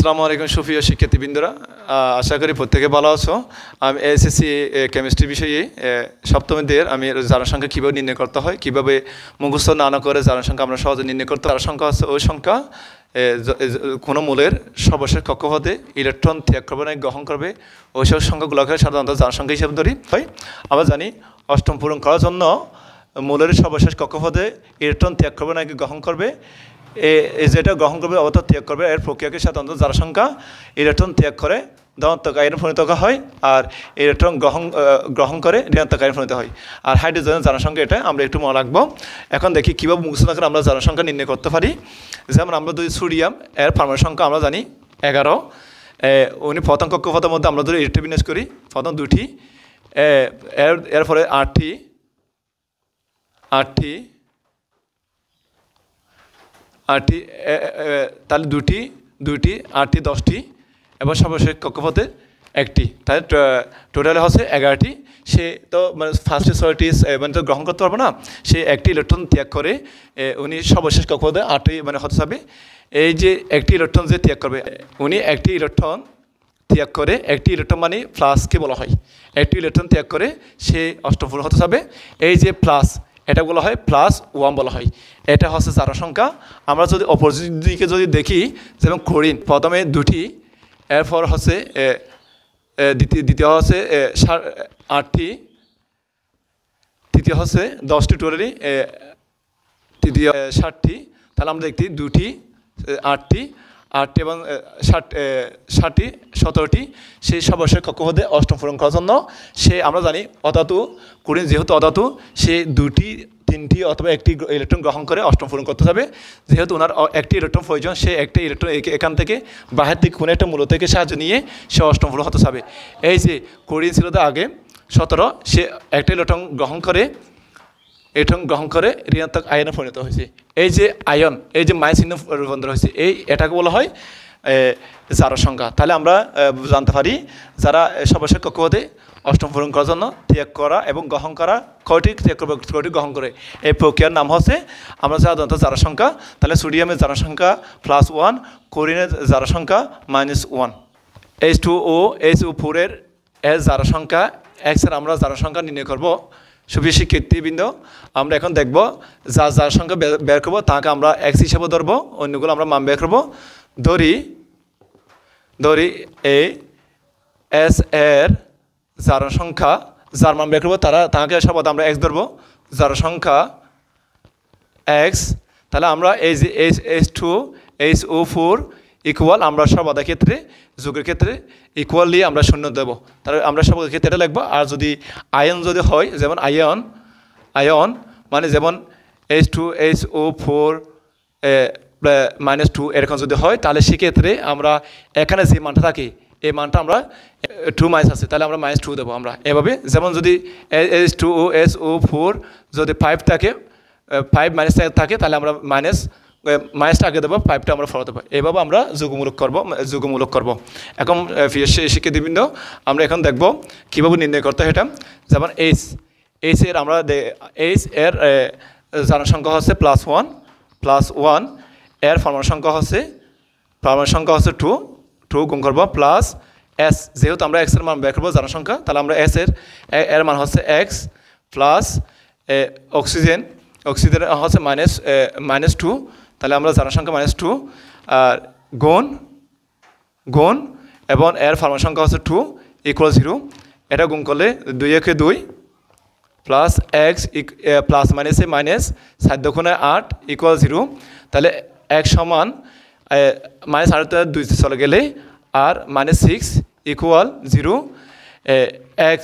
আসসালামু আলাইকুম সুপ্রিয় শিক্ষার্থীবৃন্দরা, আশা করি প্রত্যেকে ভালো আছো। আমি এসএসসি কেমিস্ট্রি বিষয়ে সপ্তমীদের আমি জারণ সংখ্যা কীভাবে নির্ণয় করতে হয়, কীভাবে মুখস্থ না করে জারণ সংখ্যা আমরা সহজে নির্ণয় করতে। জারণ সংখ্যা হচ্ছে ওই সংখ্যা কোনো মূলের সর্বশেষ কক্ষপথে ইলেকট্রন ত্যাগ করবে না গ্রহণ করবে, ওই সব সংখ্যাগুলোকে সাধারণত জারণ সংখ্যা হিসেবে ধরি হয়। আমরা জানি অষ্টম পূরণ করার জন্য মূলের সর্বশেষ কক্ষপথে ইলেকট্রন ত্যাগ করবে না গ্রহণ করবে, যেটা গ্রহণ করবে অর্থাৎ ত্যাগ করবে, এর প্রক্রিয়াকে সাধারণত জারণ সংখ্যা ইলেকট্রন ত্যাগ করে ধনাত্মক আয়নে পরিণত হয়, আর ইলেকট্রন গ্রহণ করে ঋণাত্মক আয়নে পরিণত হয়। আর হাইড্রোজেনের জারণ সংখ্যা এটা আমরা একটু মনে রাখবো। এখন দেখি কীভাবে মুখস্থ করে আমরা জারণ সংখ্যা নির্ণয় করতে পারি। যেমন আমরা যদি সোডিয়াম এর পারমাণবিক সংখ্যা আমরা জানি 11। উনি প্রথম কক্ষপথের মধ্যে আমরা যদি এটা বিন্যাস করি, প্রথম দুটি, এরপরে আটটি, তাহলে দুটি 8টি 10টি, এবং সর্বশেষ কক্ষপথে একটি, তাহলে টোটালে হচ্ছে 11টি। সে তো মানে ফার্স্টে 6টি মানে তো গ্রহণ করতে পারবে না, সে একটি ইলেকট্রন ত্যাগ করে উনি সর্বশেষ কক্ষপথে 8টি মানে হতে হবে। এই যে একটি ইলেকট্রন যে ত্যাগ করবে, উনি একটি ইলেকট্রন ত্যাগ করে, একটি ইলেকট্রন মানে প্লাসকে বলা হয়, একটি ইলেকট্রন ত্যাগ করে সে অষ্টম পূরণ হতে হবে। এই যে প্লাস, এটা বলা হয় +1 বলা হয়, এটা হচ্ছে জারণ সংখ্যা। আমরা যদি অপোজিট দিকে যদি দেখি, যেমন ক্লোরিন প্রথমে 2টি, এরপর হচ্ছে দ্বিতীয় হচ্ছে 8টি, তৃতীয় হচ্ছে 10টি, টোটালি তৃতীয় 60টি। তাহলে আমরা দেখি 2টি 8টি এবং 60টি 17টি। সেই সর্বশেষ কক্ষপথে অষ্টম পূরণ করার জন্য সে আমরা জানি অধাতু, ক্লোরিন যেহেতু অধাতু, সে 2টি 3টি অথবা একটি ইলেকট্রন গ্রহণ করে অষ্টম পূরণ করতে হবে। যেহেতু ওনার একটি ইলেকট্রন প্রয়োজন, সে একটি ইলেকট্রন এখান থেকে বাহির থেকে কোনো একটা মূল থেকে সাহায্য নিয়ে সে অষ্টম পূরণ হতে হবে। এই যে ক্লোরিন ছিল তো আগে 17, সে একটা ইলেকট্রন গ্রহণ করে ঋণাত্মক আয়নে পরিণত হয়েছে। এই যে আয়ন, এই যে মাইনাস চিহ্ন রূপান্তর হয়েছে, এটাকে বলা হয় জারণ সংখ্যা। তাহলে আমরা জানতে পারি যারা সর্বশেষ কক্ষপথে অষ্টম পূরণ করার জন্য ত্যাগ করা এবং গ্রহণ করা, কয়টি ত্যাগ করবে কয়টি গ্রহণ করে, এই প্রক্রিয়ার নাম হচ্ছে আমরা সাধারণত জারণ সংখ্যা। তাহলে সোডিয়ামের জারণ সংখ্যা +1, ক্লোরিনের জারণ সংখ্যা -1। H2O HO4 এর জারণ সংখ্যা X এর আমরা জারণ সংখ্যা নির্ণয় করব। সুপ্রিয় শিক্ষার্থীবৃন্দ, আমরা এখন দেখব যার সংখ্যা বের করবো তাকে আমরা X হিসেবে ধরবো, অন্যগুলো আমরা মান বের করবো। ধরি S এর জারণ সংখ্যা, যার মান বের করবো তাকে সবাই আমরা X ধরবো, জারণ সংখ্যা X। তাহলে আমরা এই যে H2HO4 ইকুয়াল, আমরা সর্বদা ক্ষেত্রে যোগের ক্ষেত্রে ইকুয়ালি আমরা 0 দেবো। তাহলে আমরা সর্বদা ক্ষেত্রে এটা লিখবো। আর যদি আয়ন যদি হয়, যেমন আয়ন মানে যেমন H2HO4 -2 এরকম যদি হয়, তাহলে সেক্ষেত্রে আমরা এখানে যে মানটা থাকে এই মানটা আমরা 2 মাইনাস আছে, তাহলে আমরা -2 দেবো আমরা এভাবে। যেমন যদি H2SO4 যদি 5 থাকে, 5 - থাকে, তাহলে আমরা মাইনাসটা আগে দেবো, 5টা আমরা ফলো দেবো। এভাবে আমরা যোগমূলক করব। এখন প্রিয় শিক্ষার্থীবৃন্দ, আমরা এখন দেখব কীভাবে নির্ণয় করতে হয় এটা। যেমন H এর আমরা H এর জারণ সংখ্যা হচ্ছে +1, এর পারমাণবিক সংখ্যা হচ্ছে 2 গুণ করবো প্লাস S, যেহেতু আমরা X এর মান বের করবো জারণ সংখ্যা, তাহলে আমরা S এর মান হচ্ছে X প্লাস অক্সিজেন হচ্ছে -2, তাহলে আমরা জারণ সংখ্যা -2 আর গুণ এবং এর পারমাণবিক সংখ্যা হচ্ছে 2 = 0। এটা গুণ করলে 2 × 2 প্লাস X প্লাস মাইনাস 7 × 8 = 0। তাহলে X সমান -8 2 চলে গেলে আর -6 = 0। X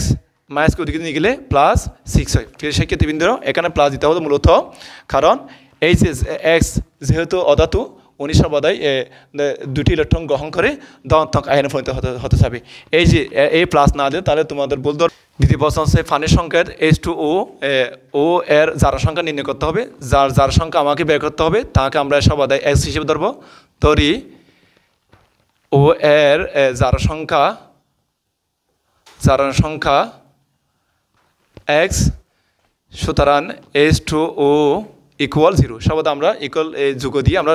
মাইনাসকে ওদিকে নিয়ে গেলে +6 হয়। প্রিয় শিক্ষার্থীবৃন্দ, এখানে প্লাস দিতে হবে মূলত, কারণ এই যে X যেহেতু অধাতু, উনি সর্বদাই 2টি ইলেকট্রন গ্রহণ করে ধনাত্মক আয়নে পরিণত হতে হবে। এই যে এই প্লাস না দিলে তাহলে তোমাদের বলতে। দ্বিতীয় প্রশ্ন হচ্ছে পানির সংকেত H2O এর জারণ সংখ্যা নির্ণয় করতে হবে। যার সংখ্যা আমাকে বের করতে হবে তাকে আমরা সর্বদাই X হিসেবে ধরবো। ধরি O এর জারণ সংখ্যা X, সুতরাং H2O ইকুয়াল 0 সর্বদা আমরা ইকুয়াল যোগ দিয়ে আমরা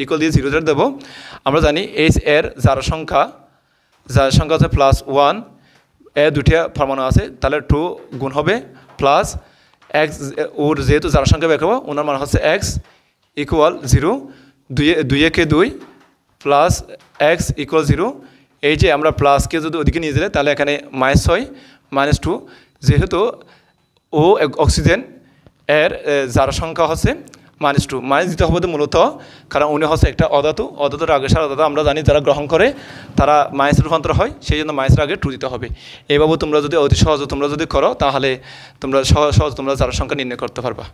ইকুয়াল দিয়ে 0 দেবো। আমরা জানি এইচ এর যার সংখ্যা হচ্ছে +1, এর দুইটা ফরমানো আছে, তাহলে 2 গুণ হবে প্লাস এক্স, ওর যেহেতু যার সংখ্যা বের করবো ওনার মান হচ্ছে এক্স ইকুয়াল 0, 2 একে 2 প্লাস এক্স ইকুয়াল 0। এই যে আমরা প্লাসকে যদি ওদিকে নিয়ে দিলে তাহলে এখানে -6 -2, যেহেতু ও অক্সিজেন এর যার সংখ্যা হচ্ছে -2, মাইনাস দিতে হবে তো মূলত, কারণ উনি হচ্ছে একটা অধাতুর আগে সারা অধাতু আমরা জানি যারা গ্রহণ করে তারা মাইনাস রূপান্তর হয়, সেই জন্য মাইনাসের আগে 2 দিতে হবে। এইভাবে তোমরা যদি অতি সহজে তোমরা যদি করো তাহলে তোমরা সহজ তোমরা যার সংখ্যা নির্ণয় করতে পারবা।